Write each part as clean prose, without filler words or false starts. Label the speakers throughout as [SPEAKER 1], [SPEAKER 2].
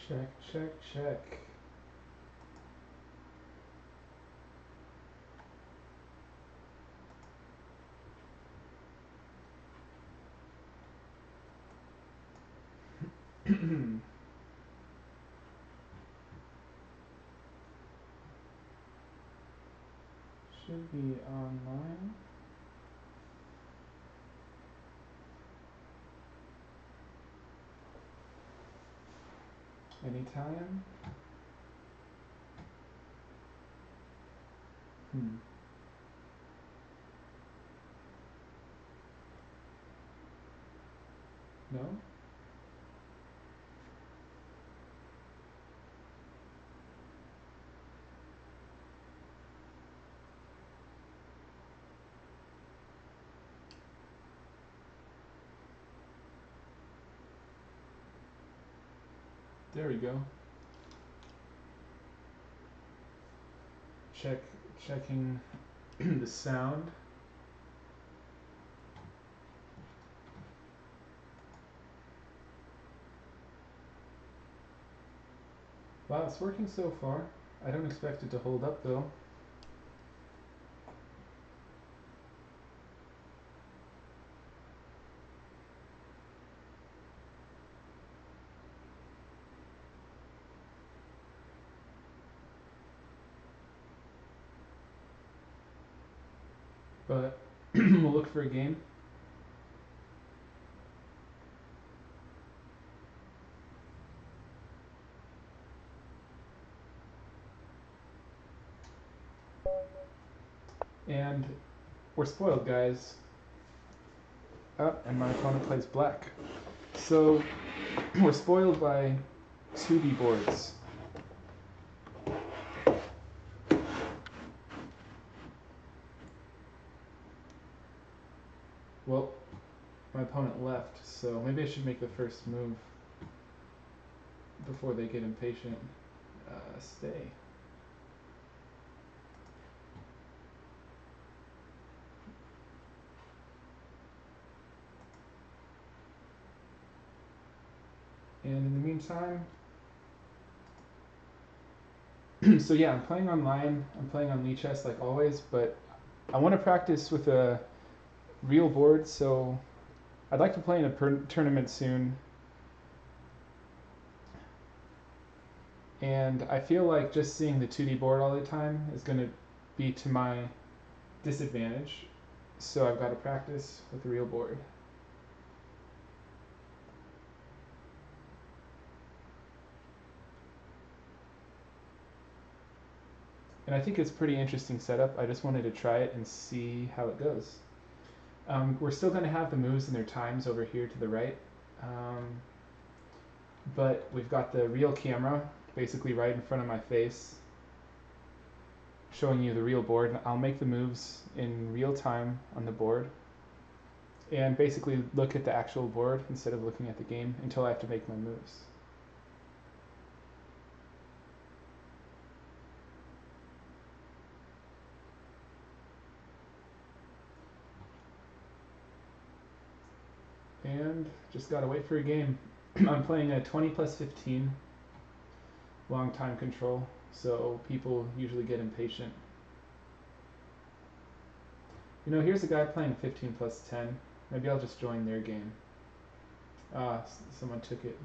[SPEAKER 1] Check, check, check. Should be online. Anytime. No? There we go. Checking the sound. Wow, it's working so far. I don't expect it to hold up though. But we'll look for a game. And we're spoiled, guys. Oh, and my opponent plays black. So we're spoiled by 2D boards. Well, my opponent left, so maybe I should make the first move before they get impatient. Stay. And in the meantime, so yeah, I'm playing online. I'm playing on Lichess like always, but I want to practice with a real board, so I'd like to play in a tournament soon. And I feel like just seeing the 2D board all the time is going to be to my disadvantage, so I've got to practice with the real board. And I think it's a pretty interesting setup. I just wanted to try it and see how it goes. We're still going to have the moves and their times over here to the right. But we've got the real camera basically right in front of my face, showing you the real board. I'll make the moves in real time on the board and basically look at the actual board instead of looking at the game until I have to make my moves. And just gotta wait for a game. I'm playing a 20 plus 15 long time control, so people usually get impatient. You know, here's a guy playing 15 plus 10. Maybe I'll just join their game. Ah, someone took it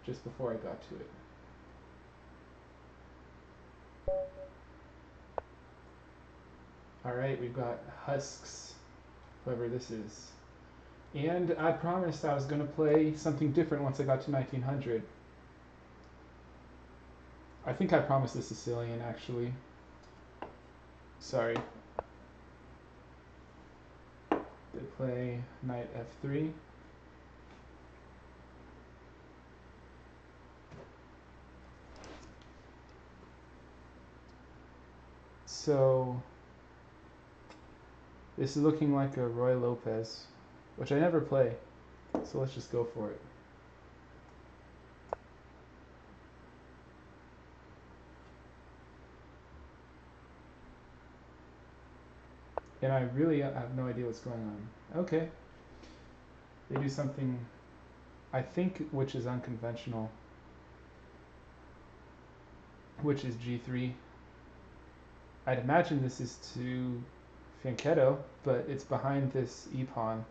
[SPEAKER 1] just before I got to it. Alright, we've got Husks, whoever this is. And I promised I was going to play something different once I got to 1900. I think I promised the Sicilian, actually. Sorry. They play knight f3. So this is looking like a Roy Lopez, which I never play. So let's just go for it. And I really have no idea what's going on. Okay. They do something, I think, which is unconventional. which is g3. I'd imagine this is to fianchetto, but it's behind this e-pawn,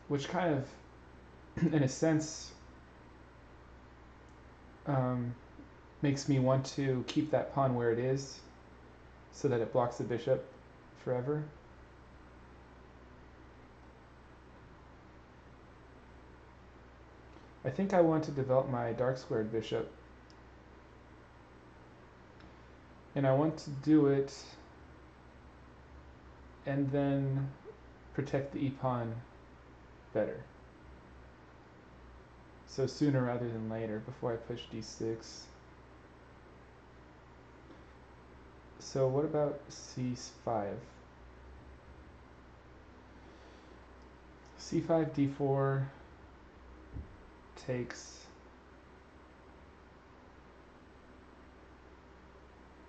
[SPEAKER 1] which kind of, in a sense, um, makes me want to keep that pawn where it is so that it blocks the bishop forever. I think I want to develop my dark squared bishop, and I want to do it and then protect the e-pawn better. So sooner rather than later, before I push d6. So what about c5? c5, d4 takes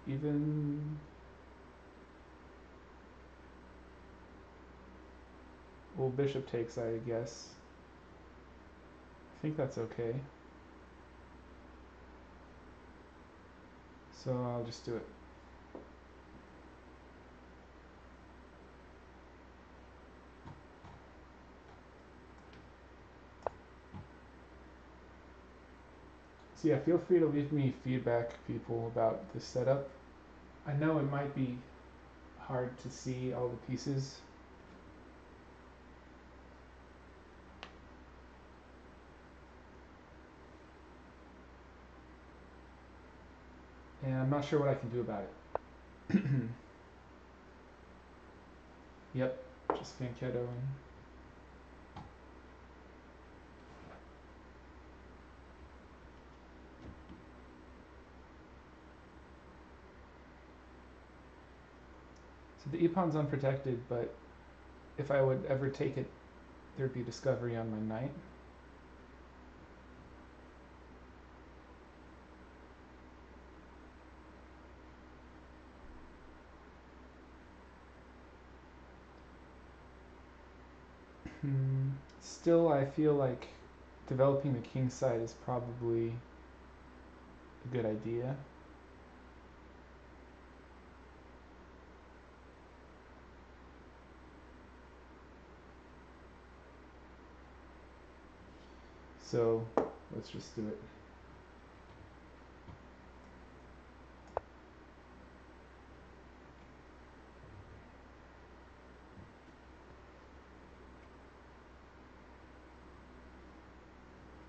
[SPEAKER 1] even. Well, bishop takes, I guess. I think that's okay. So I'll just do it. So yeah, feel free to leave me feedback, people, about this setup. I know it might be hard to see all the pieces. And I'm not sure what I can do about it. Yep, just fianchetto and so the e-pawn's unprotected, but if I would ever take it, there'd be discovery on my knight. Still, I feel like developing the king side is probably a good idea. So let's just do it.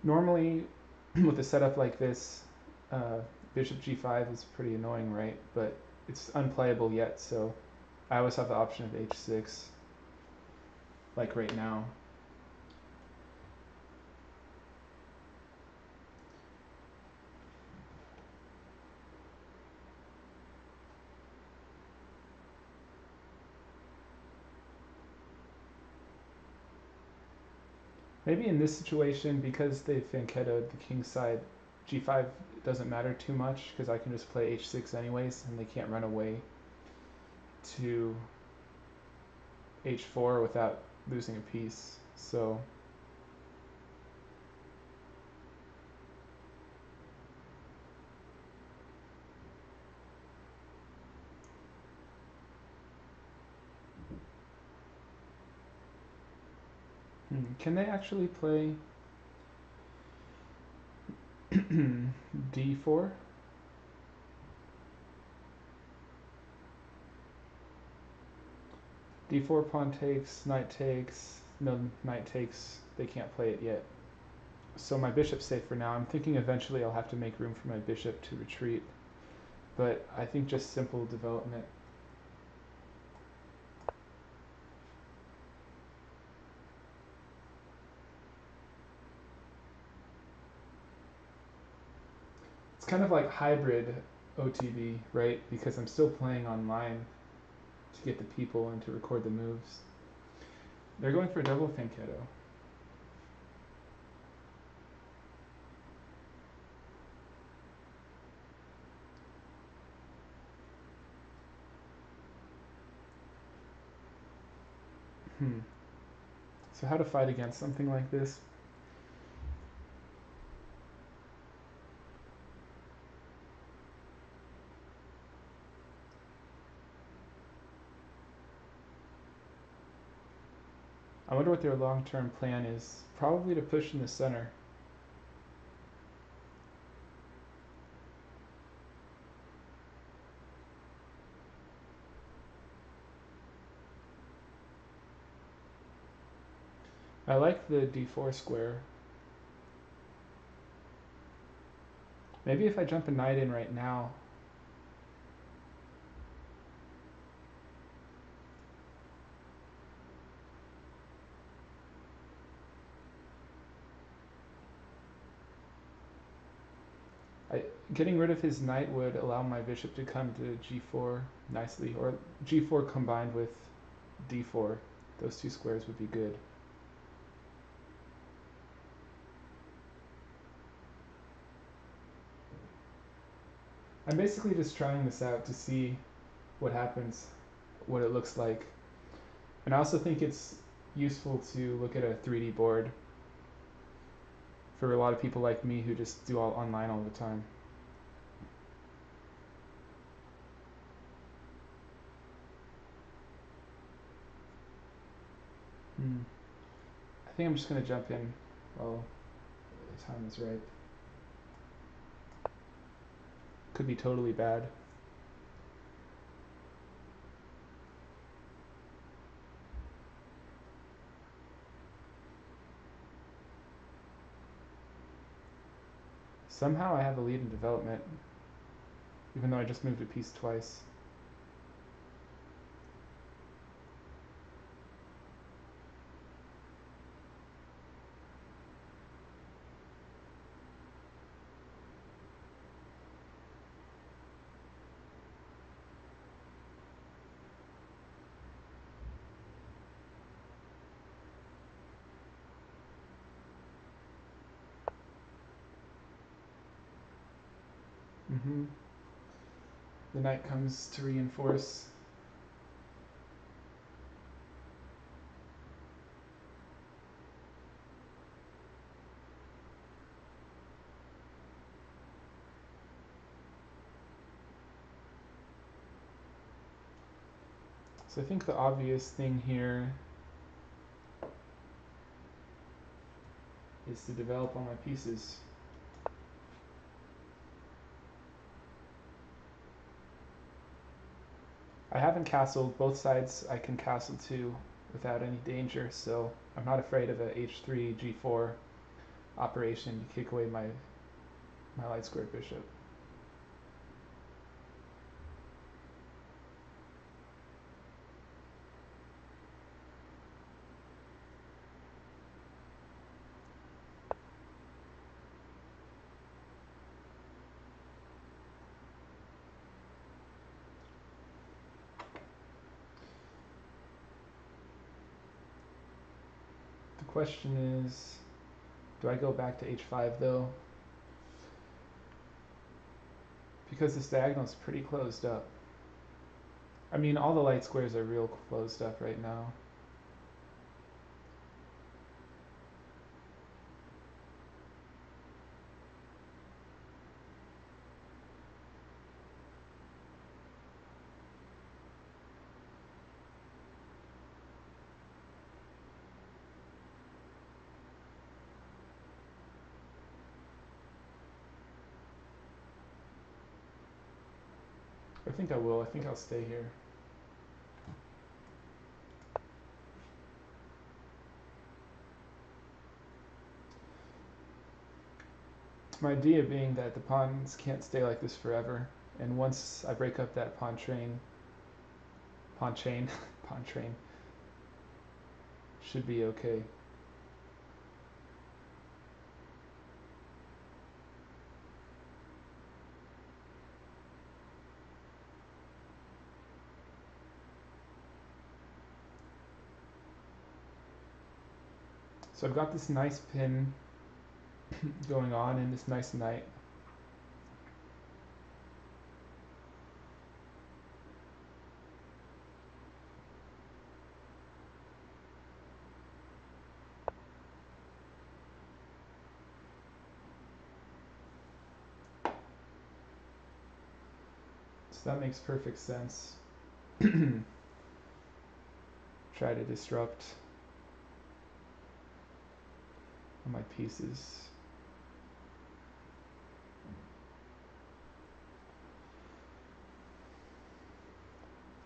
[SPEAKER 1] Normally, with a setup like this, bishop g5 is pretty annoying, right? But it's unplayable yet, so I always have the option of h6, like right now. Maybe in this situation, because they fianchettoed the king side, g5 doesn't matter too much, because I can just play h6 anyways, and they can't run away to h4 without losing a piece. So can they actually play d4? d4 pawn takes, knight takes, no, knight takes, they can't play it yet. So my bishop's safe for now. I'm thinking eventually I'll have to make room for my bishop to retreat, but I think just simple development. It's kind of like hybrid OTB, right? Because I'm still playing online to get the people and to record the moves. They're going for a double fianchetto. So how to fight against something like this? I wonder what their long-term plan is. Probably to push in the center. I like the d4 square. Maybe if I jump a knight in right now. Getting rid of his knight would allow my bishop to come to g4 nicely, or g4 combined with d4. Those two squares would be good. I'm basically just trying this out to see what happens, what it looks like. And I also think it's useful to look at a 3D board for a lot of people like me who just do all online all the time. I think I'm just going to jump in while the time is right. Could be totally bad. Somehow I have a lead in development, even though I just moved a piece twice. The knight comes to reinforce. So I think the obvious thing here is to develop all my pieces. I haven't castled, both sides I can castle to without any danger, so I'm not afraid of a h3, g4 operation to kick away my light squared bishop. The question is, do I go back to h5 though? Because this diagonal is pretty closed up. I mean, all the light squares are real closed up right now. I think I will. I think I'll stay here. My idea being that the pawns can't stay like this forever, and once I break up that pawn chain, pawn train, should be okay. So I've got this nice pin going on and this nice knight. So that makes perfect sense. Try to disrupt. on my pieces.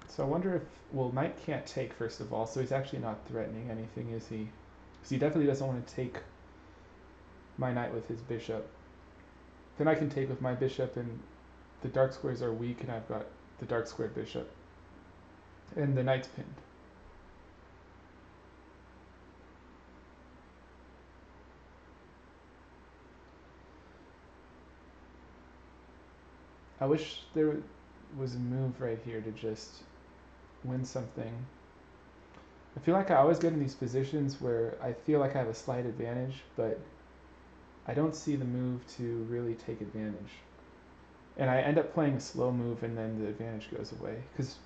[SPEAKER 1] So I wonder if, well, knight can't take first of all, so he's actually not threatening anything, is he? Because he definitely doesn't want to take my knight with his bishop. Then I can take with my bishop, and the dark squares are weak, and I've got the dark squared bishop. And the knight's pinned. I wish there was a move right here to just win something. I feel like I always get in these positions where I feel like I have a slight advantage, but I don't see the move to really take advantage. And I end up playing a slow move and then the advantage goes away. Because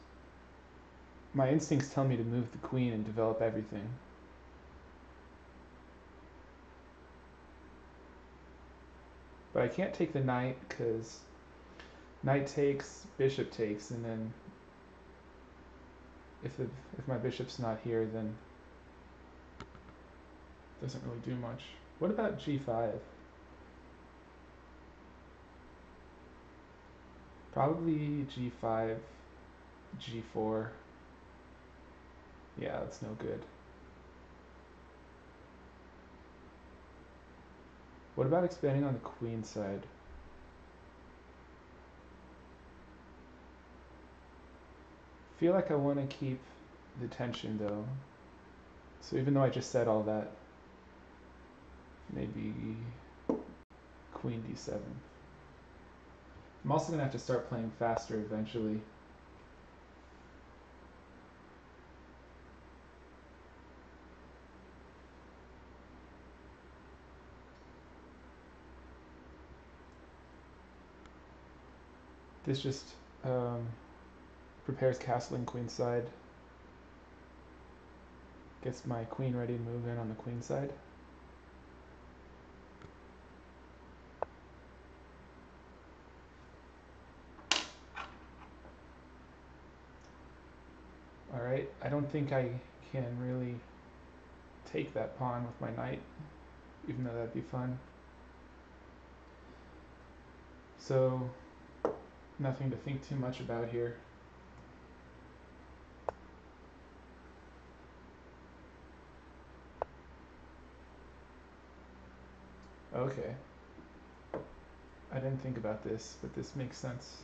[SPEAKER 1] my instincts tell me to move the queen and develop everything. But I can't take the knight because knight takes, bishop takes, and then if my bishop's not here, then it doesn't really do much. What about g5? Probably g5, g4. Yeah, that's no good. What about expanding on the queen side? Feel like I want to keep the tension though. So even though I just said all that, maybe queen d7. I'm also going to have to start playing faster eventually. This just prepares castling queenside. Gets my queen ready to move in on the queen side. Alright, I don't think I can really take that pawn with my knight, even though that'd be fun. So, nothing to think too much about here. Okay. I didn't think about this, but this makes sense.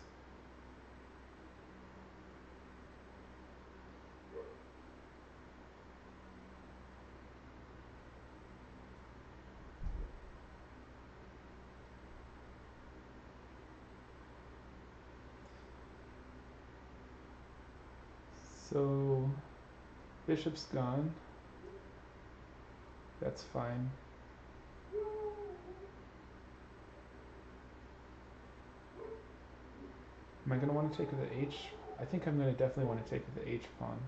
[SPEAKER 1] So, bishop's gone. That's fine. Am I going to want to take the h? I think I'm going to definitely want to take the h pawn.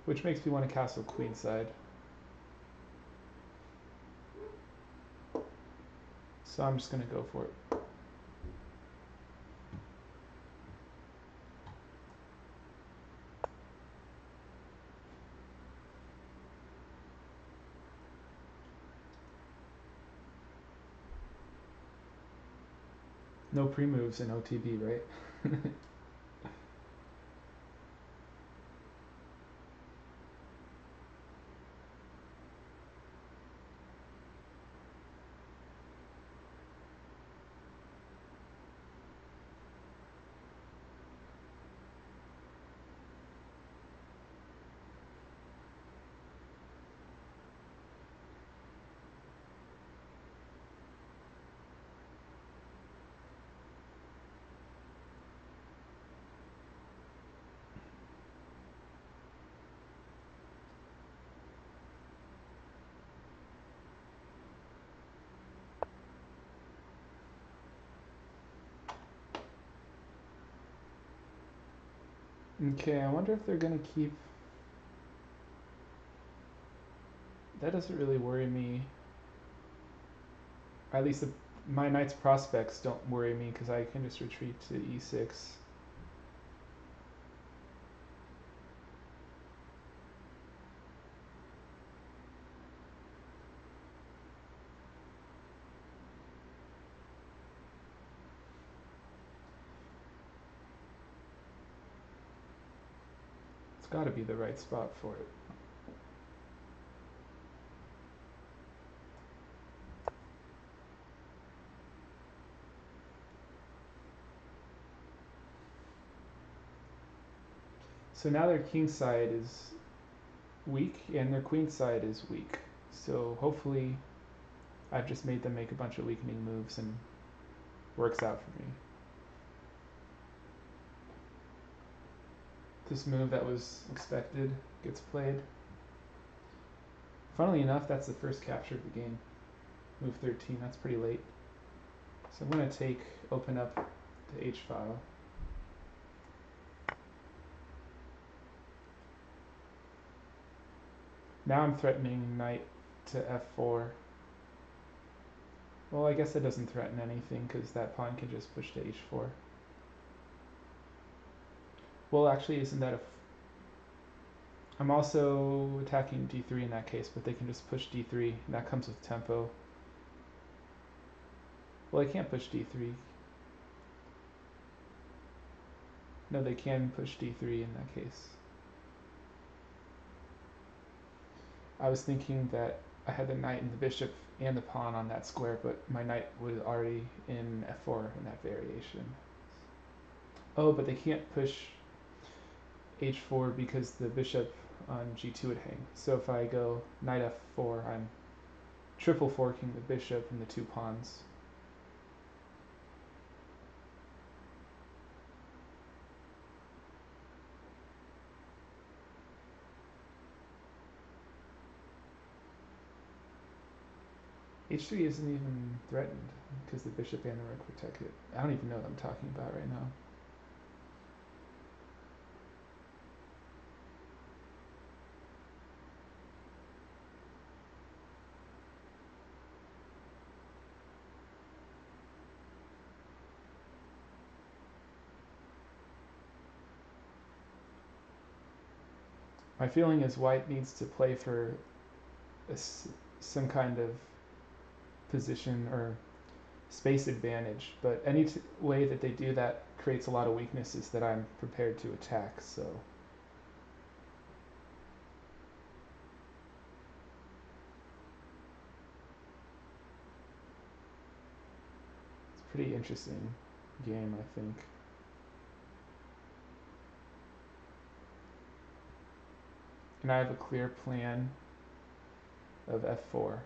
[SPEAKER 1] Which makes me want to castle queenside. So I'm just going to go for it. No pre-moves in OTB, right? Okay, I wonder if they're going to keep... That doesn't really worry me. Or at least my knight's prospects don't worry me because I can just retreat to e6. got to be the right spot for it. So now their king side is weak and their queen side is weak. So hopefully I've just made them make a bunch of weakening moves and works out for me. This move that was expected gets played. Funnily enough, that's the first capture of the game. Move 13, that's pretty late. So I'm going to open up the H file. Now I'm threatening knight to f4. Well, I guess that doesn't threaten anything because that pawn can just push to h4. Well, actually, isn't that I'm also attacking d3 in that case, but they can just push d3, and that comes with tempo. Well, I can't push d3. No, they can push d3 in that case. I was thinking that I had the knight and the bishop and the pawn on that square, but my knight was already in f4 in that variation. Oh, but they can't push h4 because the bishop on g2 would hang. So if I go knight f4, I'm triple forking the bishop and the two pawns. h3 isn't even threatened because the bishop and the rook protect it. I don't even know what I'm talking about right now. My feeling is white needs to play for some kind of position or space advantage, but any way that they do that creates a lot of weaknesses that I'm prepared to attack, so. It's a pretty interesting game, I think. And I have a clear plan of f4.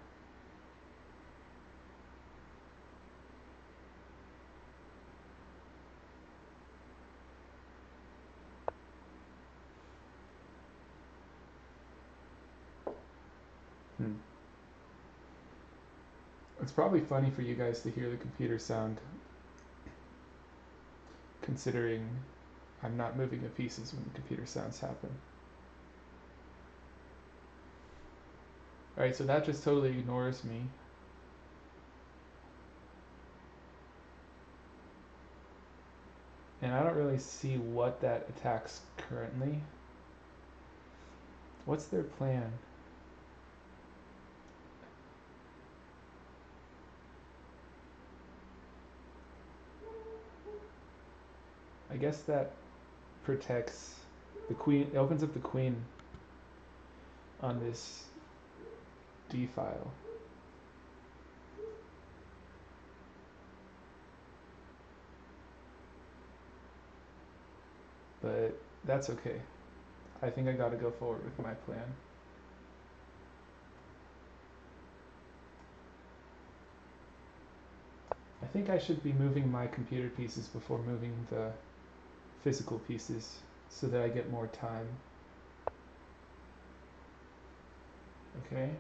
[SPEAKER 1] It's probably funny for you guys to hear the computer sound, considering I'm not moving the pieces when the computer sounds happen. Alright, so that just totally ignores me. And I don't really see what that attacks currently. What's their plan? I guess that protects the queen. It opens up the queen on this D file. But that's okay. I think I gotta go forward with my plan. I think I should be moving my computer pieces before moving the physical pieces so that I get more time. Okay.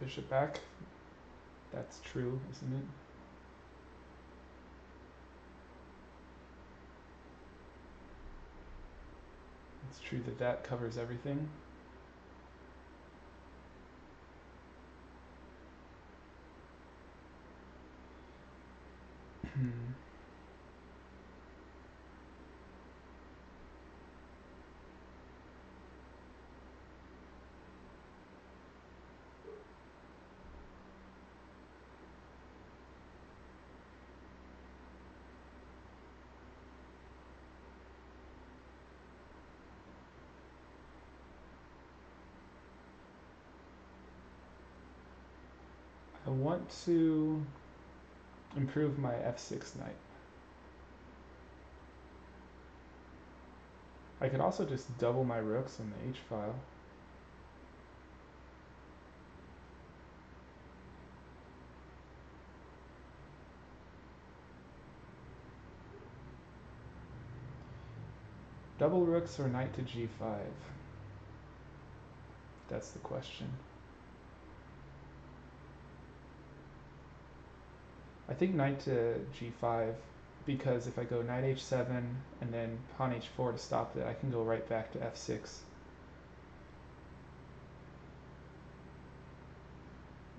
[SPEAKER 1] Bishop back. That's true, isn't it? It's true that that covers everything. want to improve my f6 knight. I could also just double my rooks in the h-file. Double rooks or knight to g5? That's the question. I think knight to g5, because if I go knight h7 and then pawn h4 to stop it, I can go right back to f6.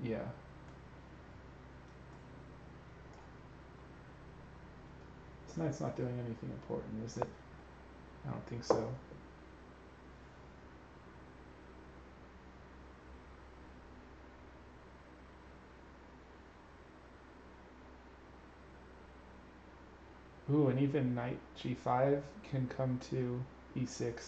[SPEAKER 1] Yeah. This knight's not doing anything important, is it? I don't think so. Ooh, and even knight g5 can come to e6.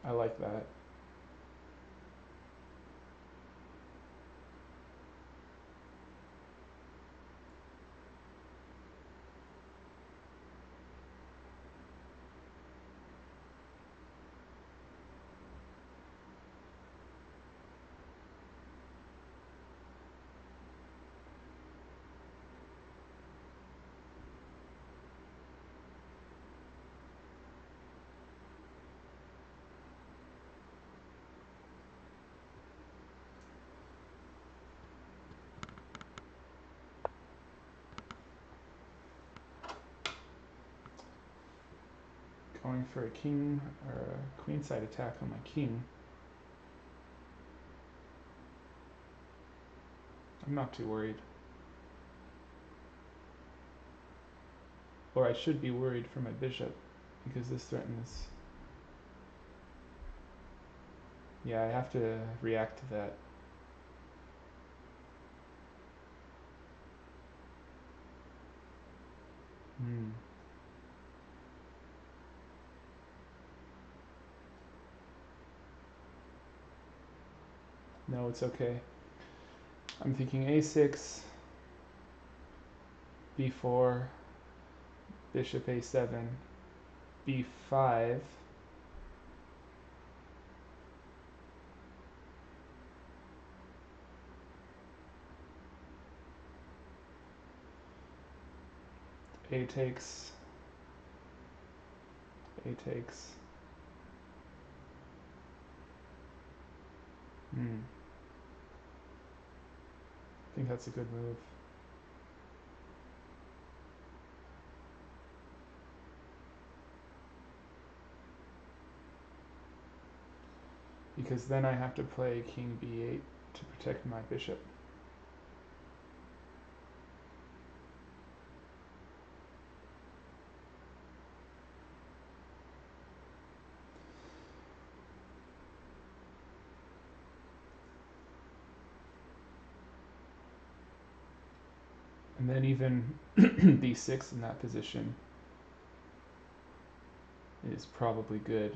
[SPEAKER 1] I like that. Going for a king or a queenside attack on my king. I'm not too worried. Or I should be worried for my bishop, because this threatens... Yeah, I have to react to that. No, it's okay. I'm thinking a6, b4, bishop a7, b5, a takes, a takes. I think that's a good move. Because then I have to play king b8 to protect my bishop. And then even b6 in that position is probably good.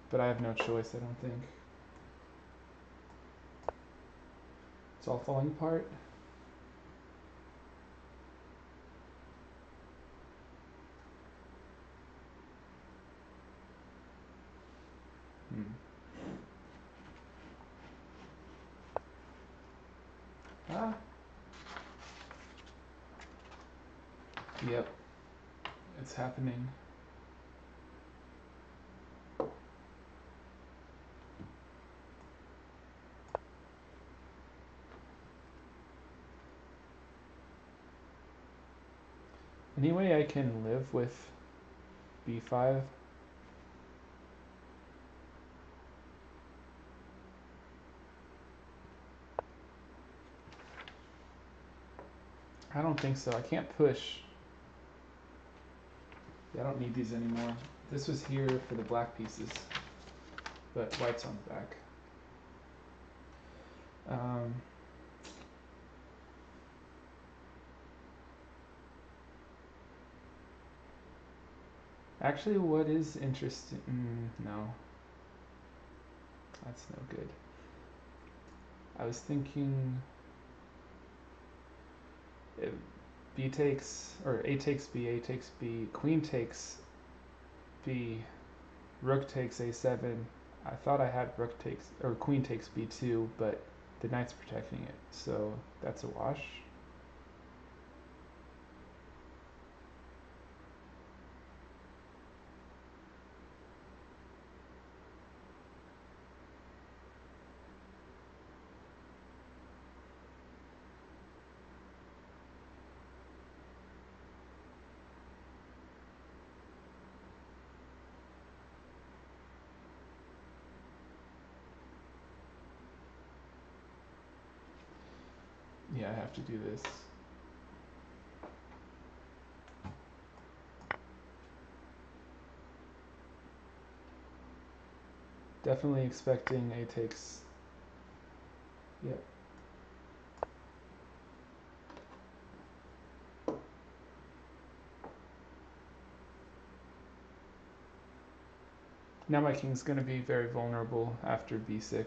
[SPEAKER 1] But I have no choice, I don't think. It's all falling apart. Ah. Yep. It's happening. Any way I can live with b5? I don't think so. I can't push. Yeah, I don't need these anymore. This was here for the black pieces, but white's on the back. Actually, what is interesting? No, that's no good. I was thinking if B takes, or A takes B, A takes B, Queen takes B, Rook takes A7. I thought I had Rook takes, or Queen takes B2, but the knight's protecting it, so that's a wash. Yeah, I have to do this. Definitely expecting A takes. Yep. Now my king's going to be very vulnerable after B6.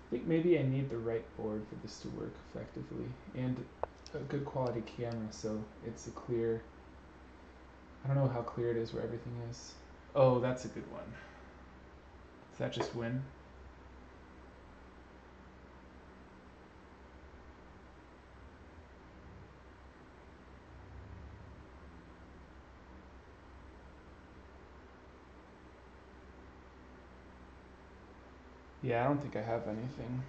[SPEAKER 1] I think maybe I need the right board for this to work effectively, and a good quality camera so it's a clear, I don't know how clear it is where everything is. Oh, that's a good one. Does that just win? Yeah, I don't think I have anything.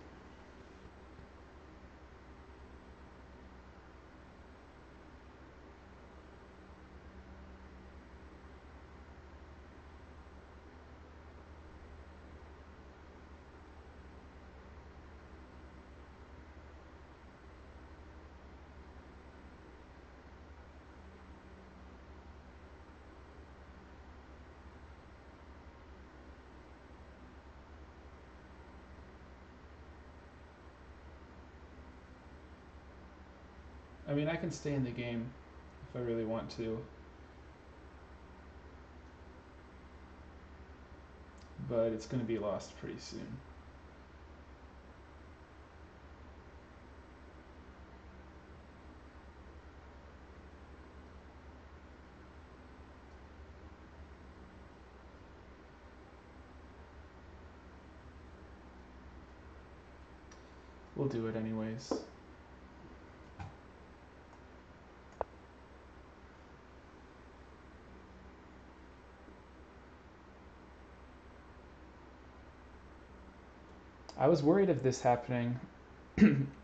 [SPEAKER 1] I mean, I can stay in the game if I really want to, but it's going to be lost pretty soon. We'll do it anyways. I was worried of this happening,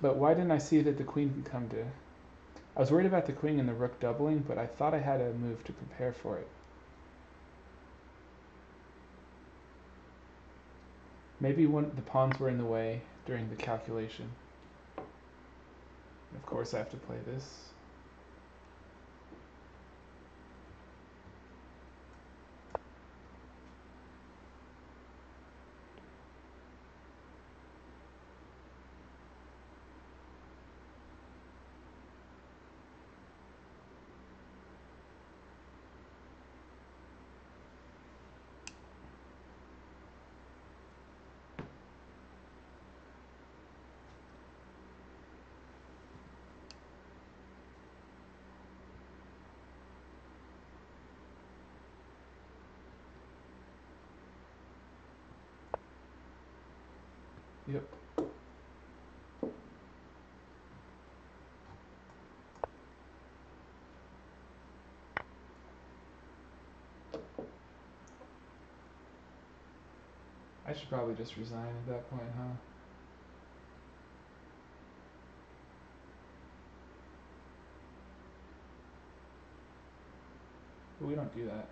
[SPEAKER 1] but why didn't I see that the queen can come to... I was worried about the queen and the rook doubling, but I thought I had a move to prepare for it. Maybe the pawns were in the way during the calculation. Of course I have to play this. Yep. I should probably just resign at that point, huh? But we don't do that.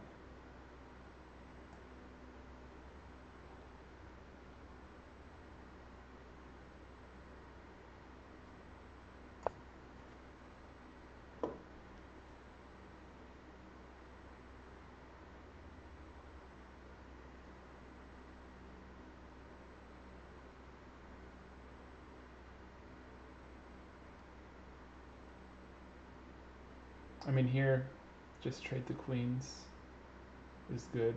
[SPEAKER 1] I mean here, just trade the queens is good.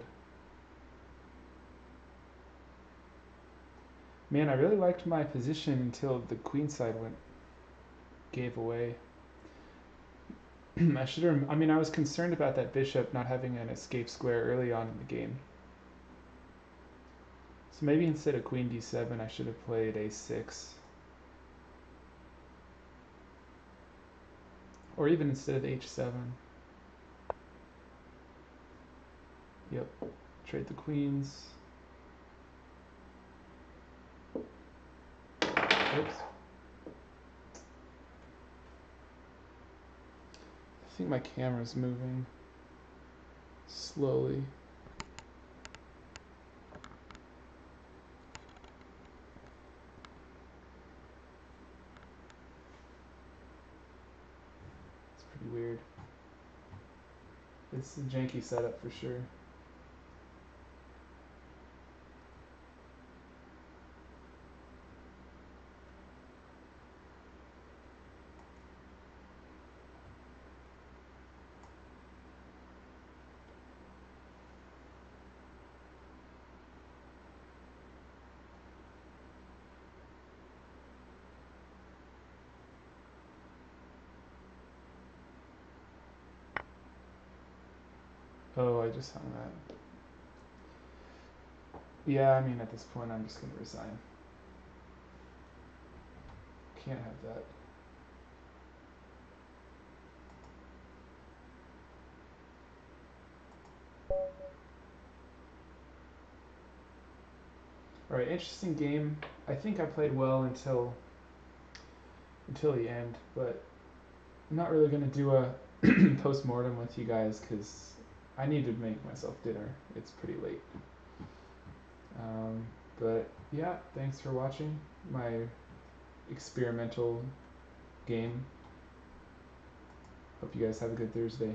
[SPEAKER 1] Man, I really liked my position until the queen side gave away. I mean, I was concerned about that bishop not having an escape square early on in the game. So maybe instead of queen d7, I should have played a6. Or even instead of h7. Yep, trade the queens. Oops. I think my camera's moving slowly. It's pretty weird. It's a janky setup for sure. Oh, I just hung that. Yeah, I mean, at this point, I'm just going to resign. Can't have that. Alright, interesting game. I think I played well until the end, but I'm not really going to do a post-mortem with you guys because I need to make myself dinner. It's pretty late. But yeah, thanks for watching my experimental game. Hope you guys have a good Thursday.